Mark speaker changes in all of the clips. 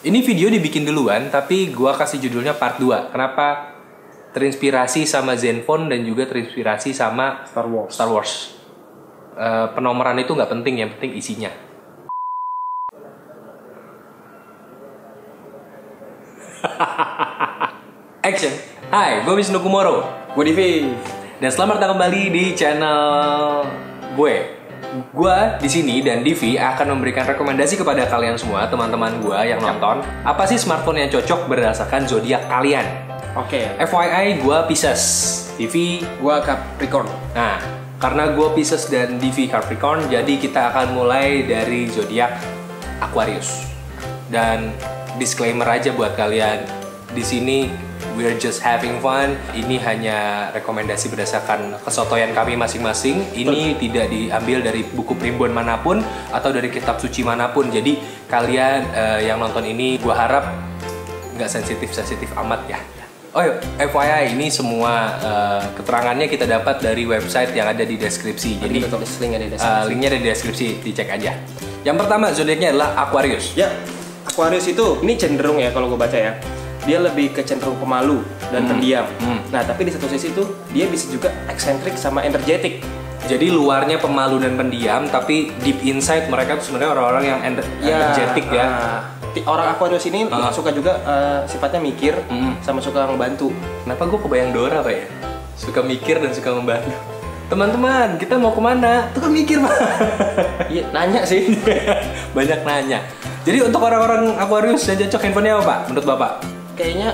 Speaker 1: Ini video dibikin duluan, tapi gua kasih judulnya part 2. Kenapa? Terinspirasi sama Zenfone dan juga terinspirasi sama Star Wars. Penomoran itu nggak penting, yang penting isinya. Action. Hai, gue Wisnu Kumoro.
Speaker 2: Gue Divi.
Speaker 1: Dan selamat datang kembali di channel gue. Gue di sini dan Divi akan memberikan rekomendasi kepada kalian semua, teman-teman gue yang nonton, apa sih smartphone yang cocok berdasarkan zodiak kalian.
Speaker 2: Oke.
Speaker 1: FYI, gue Pisces, Divi
Speaker 2: Gue Capricorn.
Speaker 1: Nah, karena gue Pisces dan Divi Capricorn, jadi kita akan mulai dari zodiak Aquarius. Dan disclaimer aja buat kalian, di sini we're just having fun. Ini hanya rekomendasi berdasarkan kesotoyan kami masing-masing. Ini tidak diambil dari buku primbon manapun atau dari kitab suci manapun. Jadi kalian yang nonton ini, gue harap nggak sensitif amat ya. Oh iya, FYI, ini semua keterangannya kita dapat dari website yang ada di deskripsi. Jadi
Speaker 2: kita tulis linknya di deskripsi.
Speaker 1: Linknya ada di deskripsi, dicek aja. Yang pertama zodiaknya adalah Aquarius.
Speaker 2: Ya, Aquarius itu ini cenderung ya kalau gue baca ya, dia lebih ke cenderung pemalu dan pendiam. Nah, tapi di satu sisi tuh dia bisa juga eksentrik sama energetik.
Speaker 1: Jadi luarnya pemalu dan pendiam, tapi deep inside mereka tuh sebenarnya orang-orang yang energetik ya.
Speaker 2: Orang Aquarius ini suka juga sifatnya mikir sama suka membantu.
Speaker 1: Kenapa gue kebayang Dora Pak ya? Suka mikir dan suka membantu. Teman-teman, kita mau kemana? Tuh kan mikir Pak.
Speaker 2: Iya, nanya sih.
Speaker 1: Banyak nanya. Jadi untuk orang-orang Aquarius yang cocok handphonenya apa Pak? Menurut Bapak?
Speaker 2: Kayaknya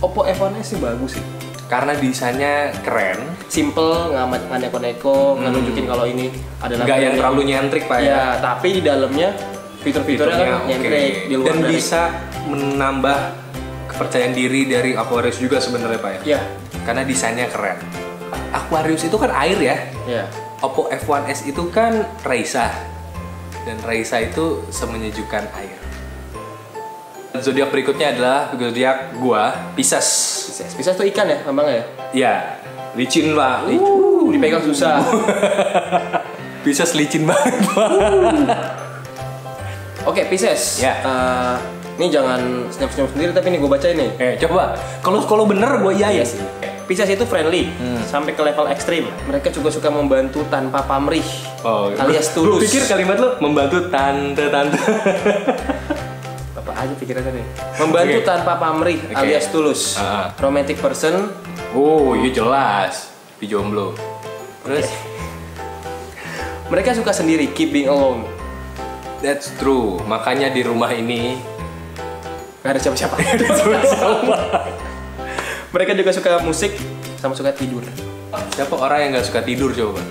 Speaker 2: Oppo F1s sih bagus sih.
Speaker 1: Karena desainnya keren,
Speaker 2: simple, nggak neko-neko, nggak nunjukin kalau ini adalah
Speaker 1: nggak yang terlalu nyentrik Pak ya.
Speaker 2: Ya, tapi di dalamnya fitur-fiturnya kan nyentrik di luar
Speaker 1: dan
Speaker 2: dari.
Speaker 1: Bisa menambah kepercayaan diri dari Aquarius juga sebenarnya Pak ya.
Speaker 2: Iya.
Speaker 1: Karena desainnya keren. Aquarius itu kan air ya.
Speaker 2: Iya.
Speaker 1: Oppo F1s itu kan Raisa. Dan Raisa itu semenyejukkan air. Zodiak berikutnya adalah zodiak gua, Pisces.
Speaker 2: Pisces tuh ikan ya, lambangnya ya?
Speaker 1: Iya, licin Pak.
Speaker 2: Dipegang susah.
Speaker 1: Pisces licin banget Pak.
Speaker 2: Oke, Pisces.
Speaker 1: Ya.
Speaker 2: Ini jangan senyum-senyum sendiri, tapi ini gue baca ini.
Speaker 1: Coba. Kalau bener gua iya
Speaker 2: sih. Pisces itu friendly sampai ke level ekstrim. Mereka juga suka membantu tanpa pamrih, alias tulus.
Speaker 1: Gue pikir kalimat lo membantu tante.
Speaker 2: Apa aja pikirannya nih? Membantu tanpa pamrih, alias tulus. Romantic person.
Speaker 1: Oh iya jelas. Di jomblo. Terus?
Speaker 2: Mereka suka sendiri, keep being alone.
Speaker 1: That's true. Makanya di rumah ini
Speaker 2: gak ada siapa-siapa. Mereka juga suka musik sama suka tidur.
Speaker 1: Siapa orang yang gak suka tidur coba?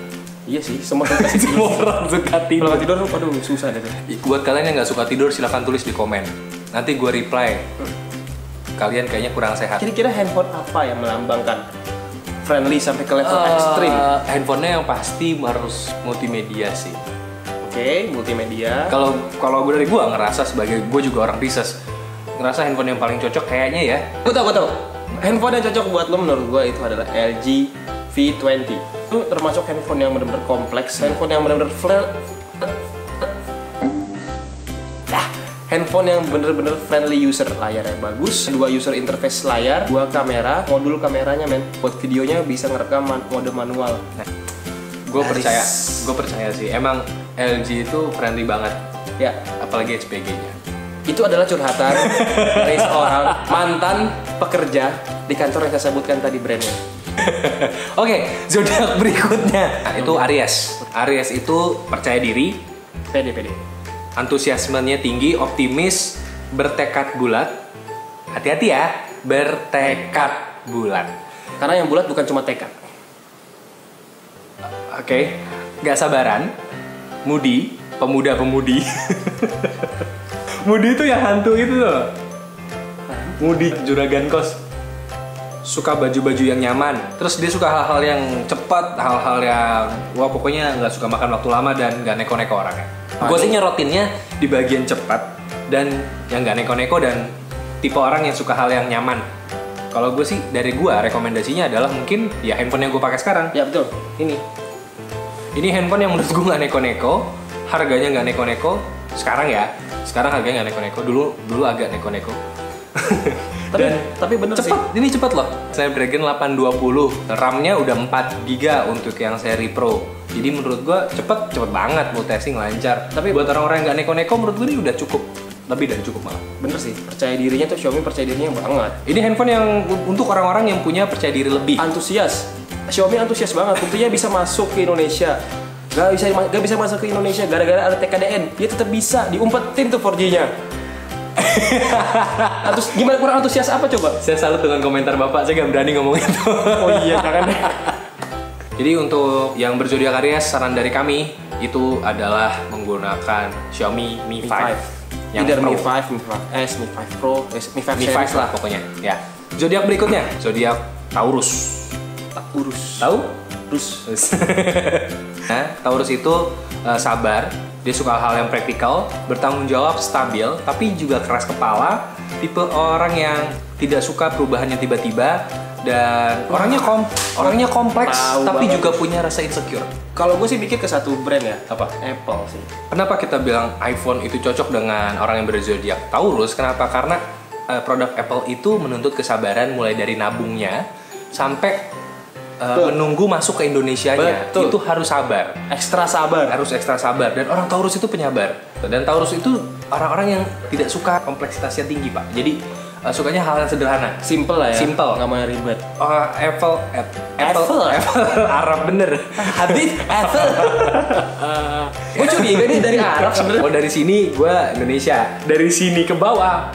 Speaker 2: Iya sih, semua suka tidur.
Speaker 1: Semua orang suka tidur.
Speaker 2: Kalau tidur, aduh susah deh.
Speaker 1: Buat kalian yang gak suka tidur, silahkan tulis di komen. Nanti gue reply. Kalian kayaknya kurang sehat.
Speaker 2: Kira-kira handphone apa yang melambangkan friendly sampai ke level ekstrim?
Speaker 1: Handphonenya yang pasti harus multimedia sih.
Speaker 2: Oke, multimedia.
Speaker 1: Kalau gue dari gue ngerasa sebagai gue juga orang Pisces, ngerasa handphone yang paling cocok kayaknya ya.
Speaker 2: Gue tau. Handphone yang cocok buat lo menurut gue itu adalah LG V20. Itu termasuk handphone yang benar-benar kompleks, handphone yang benar-benar handphone yang bener-bener friendly user, layarnya bagus, 2 user interface layar, 2 kamera, modul kameranya men, buat videonya bisa ngerekam mode manual. Nah,
Speaker 1: gue percaya sih, emang LG itu friendly banget
Speaker 2: ya,
Speaker 1: apalagi SPG-nya.
Speaker 2: Itu adalah curhatan dari seorang mantan pekerja di kantor yang saya sebutkan tadi brandnya.
Speaker 1: Oke, zodiak berikutnya itu Aries. Aries itu percaya diri,
Speaker 2: pede.
Speaker 1: antusiasmenya tinggi, optimis, bertekad bulat. Hati-hati ya, bertekad bulat.
Speaker 2: Karena yang bulat bukan cuma tekad.
Speaker 1: Oke, gak sabaran, moody, pemuda-pemudi. Moody itu yang hantu itu loh. Moody, juragan kos. Suka baju-baju yang nyaman. Terus dia suka hal-hal yang cepat, hal-hal yang pokoknya nggak suka makan waktu lama dan nggak neko-neko orangnya. Gue sih nyerotinnya di bagian cepat dan yang nggak neko-neko dan tipe orang yang suka hal yang nyaman. Kalau gue sih dari gue rekomendasinya adalah mungkin ya handphone yang gue pakai sekarang.
Speaker 2: Ya betul. Ini
Speaker 1: handphone yang menurut gue nggak neko-neko, harganya nggak neko-neko. Sekarang ya, Sekarang harganya nggak neko-neko. Dulu agak neko-neko.
Speaker 2: Tapi bener sih.
Speaker 1: Ini cepet loh. Snapdragon 820, RAM-nya udah 4 GB untuk yang seri Pro. Jadi menurut gua cepet banget, multitasking lancar. Tapi buat orang-orang yang nggak neko-neko, menurut gua ini udah cukup, lebih dari cukup malah.
Speaker 2: Bener sih, percaya dirinya tuh Xiaomi percaya dirinya banget.
Speaker 1: Ini handphone yang untuk orang-orang yang punya percaya diri lebih.
Speaker 2: Antusias. Xiaomi antusias banget. Buktinya bisa masuk ke Indonesia. Gak bisa masuk ke Indonesia gara-gara ada TKDN. Dia tetap bisa diumpetin tuh 4G-nya. Gimana kurang antusias apa coba?
Speaker 1: Saya salut dengan komentar Bapak, saya gak berani ngomong itu.
Speaker 2: Oh iya, jangan deh.
Speaker 1: Jadi untuk yang berzodiak Aries, saran dari kami itu adalah menggunakan Xiaomi Mi 5.
Speaker 2: Yang Mi 5, Mi 5S, Mi 5 Pro, Mi 5
Speaker 1: Mi 5 lah pokoknya. Ya. Zodiak berikutnya, zodiak Taurus. Tahu?
Speaker 2: Taurus.
Speaker 1: Nah, Taurus itu sabar, dia suka hal yang praktikal, bertanggung jawab, stabil, tapi juga keras kepala. Tipe orang yang tidak suka perubahan yang tiba-tiba dan orangnya kompleks, tapi banget. Juga punya rasa insecure.
Speaker 2: Kalau gue sih mikir ke satu brand ya.
Speaker 1: Apa?
Speaker 2: Apple sih.
Speaker 1: Kenapa kita bilang iPhone itu cocok dengan orang yang berzodiak Taurus? Kenapa? Karena produk Apple itu menuntut kesabaran mulai dari nabungnya sampai menunggu masuk ke Indonesianya. Betul. Itu harus sabar. Harus ekstra sabar. Dan orang Taurus itu penyabar. Dan Taurus itu orang-orang yang tidak suka kompleksitasnya tinggi, Pak. Jadi sukanya hal yang sederhana.
Speaker 2: Simple lah ya.
Speaker 1: Simple.
Speaker 2: Nggak mau ribet.
Speaker 1: Apple Arab bener.
Speaker 2: Habis Apple. Gue curiga nih dari Arab sebenarnya.
Speaker 1: Oh, dari sini gue Indonesia. Dari sini ke bawah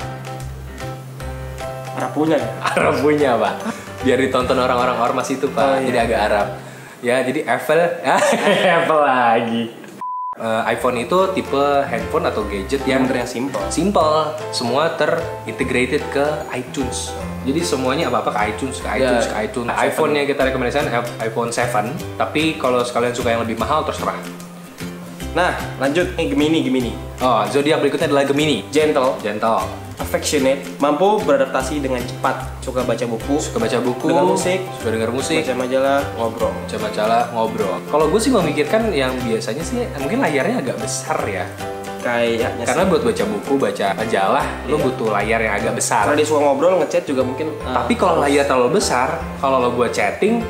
Speaker 2: Arab punya ya?
Speaker 1: Arab punya, Pak. Biar ditonton orang-orang ormas itu, Pak.
Speaker 2: Oh, iya.
Speaker 1: Jadi agak Arab. Ya, jadi Apple Apple lagi. iPhone itu tipe handphone atau gadget yang simple, semua terintegrated ke iTunes. Jadi semuanya apa-apa ke iTunes. iPhone yang kita rekomendasikan iPhone 7, tapi kalau sekalian suka yang lebih mahal terserah.
Speaker 2: Nah, lanjut Gemini.
Speaker 1: Oh, zodiak berikutnya adalah Gemini.
Speaker 2: Gentle,
Speaker 1: affectionate,
Speaker 2: mampu beradaptasi dengan cepat, suka baca buku, dengar musik, baca majalah, ngobrol.
Speaker 1: Kalau gue sih memikirkan yang biasanya sih mungkin layarnya agak besar ya.
Speaker 2: Kayaknya
Speaker 1: karena buat baca buku, baca majalah, lo butuh layar yang agak besar.
Speaker 2: Kalau dia suka ngobrol, ngechat juga mungkin.
Speaker 1: Tapi kalau layar terlalu besar, kalau lo buat chatting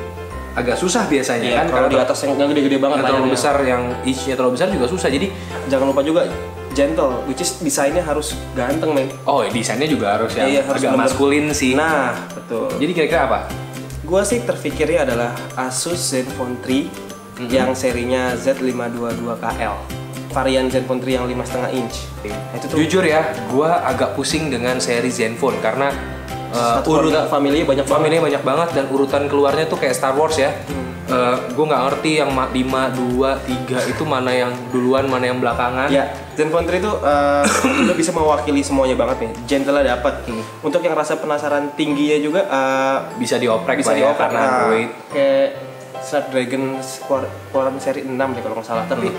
Speaker 1: agak susah biasanya kan.
Speaker 2: Kalau di atas yang gede-gede banget,
Speaker 1: terlalu besar, yang inch-nya terlalu besar juga susah. Jadi
Speaker 2: jangan lupa juga gentle, which is desainnya harus ganteng, men.
Speaker 1: Oh, desainnya juga harus yang agak maskulin sih.
Speaker 2: Nah, betul.
Speaker 1: Jadi kira-kira apa?
Speaker 2: Gua sih terpikirnya adalah Asus Zenfone 3 yang serinya Z522KL. Varian Zenfone 3 yang 5,5 inch.
Speaker 1: Itu tuh. Jujur ya, gua agak pusing dengan seri Zenfone karena
Speaker 2: family banyak banget
Speaker 1: dan urutan keluarnya tuh kayak Star Wars ya. Gue nggak ngerti yang 5, 2, 3 itu mana yang duluan, mana yang belakangan.
Speaker 2: Ya, Zenfone 3 itu udah bisa mewakili semuanya banget nih. Gentle-nya dapat. Untuk yang rasa penasaran tingginya juga
Speaker 1: bisa dioprek karena Android.
Speaker 2: Kayak Snapdragon keluaran seri 6 deh kalau nggak salah. Tapi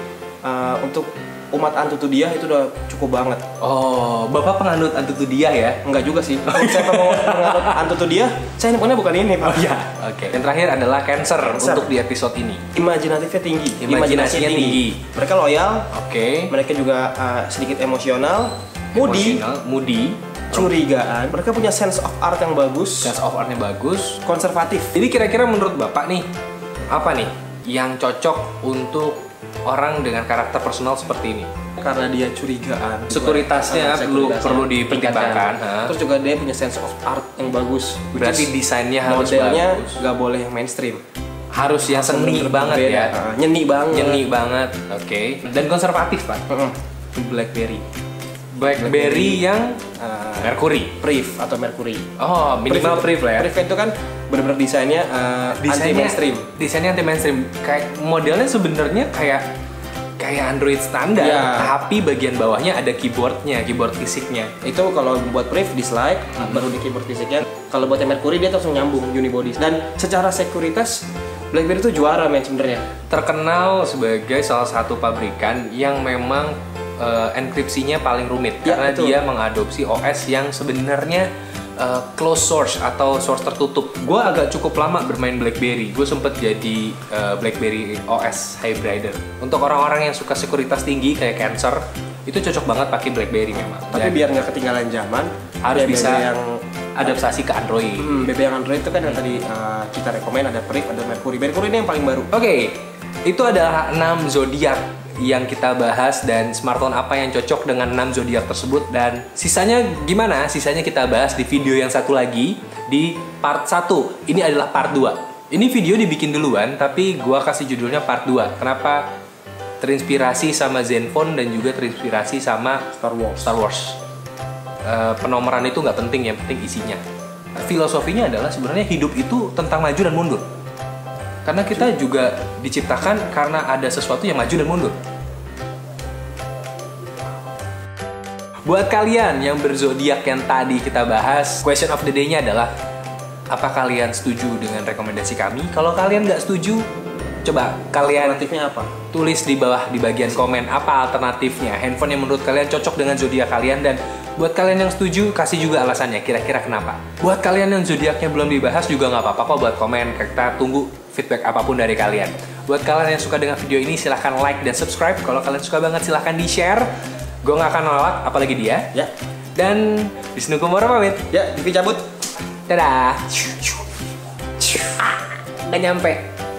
Speaker 2: untuk umat Antutu Dia itu udah cukup banget.
Speaker 1: Oh, Bapak penganut Antutu Dia ya?
Speaker 2: Enggak juga sih. Kalau saya penganut Antutu Dia, saya handphonenya bukan ini, Pak.
Speaker 1: Iya. Oke. Yang terakhir adalah Cancer untuk di episode ini.
Speaker 2: Imajinatifnya tinggi.
Speaker 1: Imajinasinya tinggi.
Speaker 2: Mereka loyal.
Speaker 1: Oke.
Speaker 2: Mereka juga sedikit emosional.
Speaker 1: Moody.
Speaker 2: Curigaan. Mereka punya sense of art yang bagus. Konservatif.
Speaker 1: Jadi kira-kira menurut Bapak nih, apa nih yang cocok untuk orang dengan karakter personal seperti ini?
Speaker 2: Karena dia curigaan,
Speaker 1: sekuritasnya perlu dipertimbangkan.
Speaker 2: Terus juga dia punya sense of art yang bagus.
Speaker 1: Berarti desainnya harus
Speaker 2: modelnya
Speaker 1: bagus.
Speaker 2: Gak boleh yang mainstream.
Speaker 1: Harus yang seni banget ya.
Speaker 2: Nyeni banget.
Speaker 1: Oke. Dan konservatif, Pak. BlackBerry yang Mercury.
Speaker 2: Priv atau Mercury.
Speaker 1: Oh, minimal Priv lah ya.
Speaker 2: Priv itu kan benar-benar desainnya anti mainstream.
Speaker 1: Desainnya anti mainstream. Kayak modelnya sebenarnya kayak Android standar, tapi bagian bawahnya ada keyboard fisiknya.
Speaker 2: Itu kalau buat Priv dislike, baru di keyboard fisiknya. Kalau buat Mercury dia langsung nyambung unibody. Dan secara sekuritas BlackBerry itu juara men sebenarnya.
Speaker 1: Terkenal sebagai salah satu pabrikan yang memang enkripsinya paling rumit karena dia mengadopsi OS yang sebenarnya closed source atau source tertutup. Gue agak cukup lama bermain BlackBerry. Gue sempet jadi BlackBerry OS hybrider. Untuk orang-orang yang suka sekuritas tinggi kayak Cancer, itu cocok banget pakai BlackBerry memang.
Speaker 2: Tapi biar nggak ketinggalan zaman,
Speaker 1: harus bisa
Speaker 2: yang
Speaker 1: adaptasi ke Android.
Speaker 2: BB yang Android itu kan yang tadi kita rekomen, ada Priv, ada Mercury. Mercury ini yang paling baru.
Speaker 1: Oke, itu adalah 6 zodiak yang kita bahas dan smartphone apa yang cocok dengan 6 zodiak tersebut, dan sisanya gimana? Sisanya kita bahas di video yang satu lagi di part 1. Ini adalah part 2. Ini video dibikin duluan tapi gua kasih judulnya part 2. Kenapa? Terinspirasi sama Zenfone dan juga terinspirasi sama Star Wars. Penomoran itu nggak penting, yang penting isinya. Filosofinya adalah sebenarnya hidup itu tentang maju dan mundur. Karena kita juga diciptakan karena ada sesuatu yang maju dan mundur. Buat kalian yang berzodiak yang tadi kita bahas, question of the day-nya adalah, apa kalian setuju dengan rekomendasi kami? Kalau kalian nggak setuju, coba kalian
Speaker 2: Alternatifnya apa?
Speaker 1: tulis di bawah di bagian komen apa alternatifnya. Handphone yang menurut kalian cocok dengan zodiak kalian, dan buat kalian yang setuju, kasih juga alasannya kira-kira kenapa. Buat kalian yang zodiaknya belum dibahas juga nggak apa-apa kok buat komen. Kita tunggu feedback apapun dari kalian. Buat kalian yang suka dengan video ini, silahkan like dan subscribe. Kalau kalian suka banget, silahkan di-share. Gue nggak akan nolak, apalagi dia.
Speaker 2: Ya.
Speaker 1: Dan Wisnu Kumoro pamit.
Speaker 2: Ya, Divi cabut.
Speaker 1: Dadah. Nggak nyampe.